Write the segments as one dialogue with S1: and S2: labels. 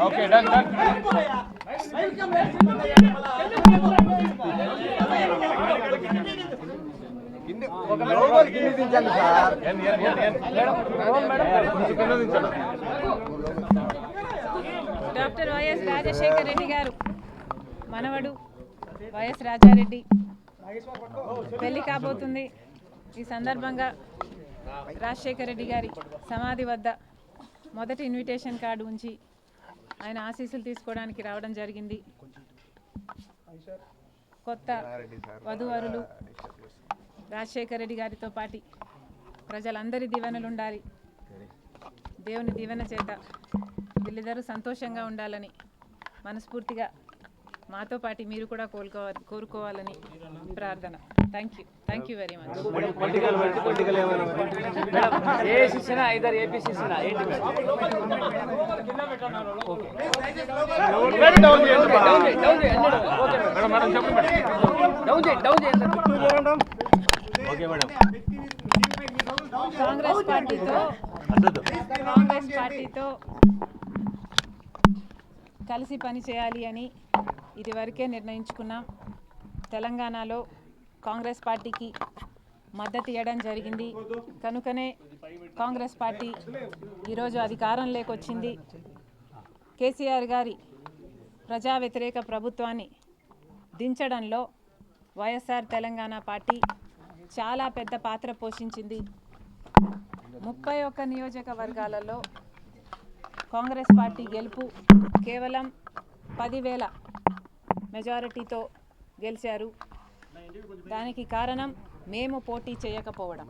S1: Okay done done
S2: doctor YS Rajasekhara Reddy గారు మనవడు YS Rajareddy పెళ్లి కాబోతుంది. ఈ సందర్భంగా రాజశేఖర రెడ్డి గారి సమాధి వద్ద మొదటి ఇన్విటేషన్ కార్డు ఉంచి ఆయన ఆశీస్సులు తీసుకోవడానికి రావడం జరిగింది. కొత్త వధూవరులు రాజశేఖర రెడ్డి గారితో పాటు ప్రజలందరి దీవెనలు ఉండాలి, దేవుని దీవెన చేత వీళ్ళిద్దరూ సంతోషంగా ఉండాలని మనస్ఫూర్తిగా మాతో పాటు మీరు కూడా కోరుకోవాలని ప్రార్థన. Thank you very much. Congress పార్టీతో కలిసి పని చేయాలి అని ఇదివరకే నిర్ణయించుకున్నాం. తెలంగాణలో కాంగ్రెస్ పార్టీకి మద్దతు ఇవ్వడం జరిగింది. కనుకనే కాంగ్రెస్ పార్టీ ఈరోజు అధికారంలోకి వచ్చింది. కేసీఆర్ గారి ప్రజా వ్యతిరేక ప్రభుత్వాన్ని దించడంలో వైఎస్ఆర్ తెలంగాణ పార్టీ చాలా పెద్ద పాత్ర పోషించింది. 31 నియోజకవర్గాలలో కాంగ్రెస్ పార్టీ గెలుపు కేవలం 10,000 మెజారిటీతో గెలిచారు. దానికి కారణం మేము పోటీ చేయకపోవడం.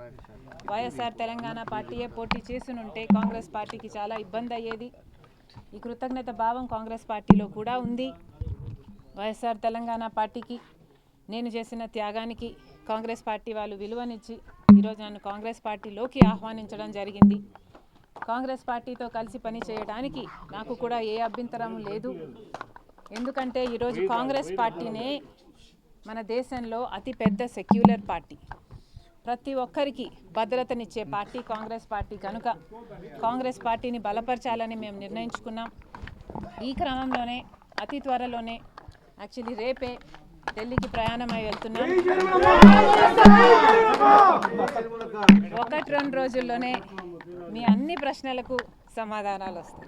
S2: వైఎస్ఆర్ తెలంగాణ పార్టీయే పోటీ చేసునుంటే కాంగ్రెస్ పార్టీకి చాలా ఇబ్బంది అయ్యేది. ఈ కృతజ్ఞత భావం కాంగ్రెస్ పార్టీలో కూడా ఉంది. వైఎస్ఆర్ తెలంగాణ పార్టీకి నేను చేసిన త్యాగానికి కాంగ్రెస్ పార్టీ వాళ్ళు విలువనిచ్చి ఈరోజు నన్ను కాంగ్రెస్ పార్టీలోకి ఆహ్వానించడం జరిగింది. కాంగ్రెస్ పార్టీతో కలిసి పని చేయడానికి నాకు కూడా ఏ అభ్యంతరం లేదు. ఎందుకంటే ఈరోజు కాంగ్రెస్ పార్టీనే మన దేశంలో అతిపెద్ద సెక్యులర్ పార్టీ, ప్రతి ఒక్కరికి భద్రతనిచ్చే పార్టీ కాంగ్రెస్ పార్టీ. కనుక కాంగ్రెస్ పార్టీని బలపరచాలని మేము నిర్ణయించుకున్నాం. ఈ క్రమంలోనే అతి త్వరలోనే యాక్చువల్లీ రేపే ఢిల్లీకి ప్రయాణమై వెళ్తున్నాం. 1-2 రోజుల్లోనే మీ అన్ని ప్రశ్నలకు సమాధానాలు వస్తాయి.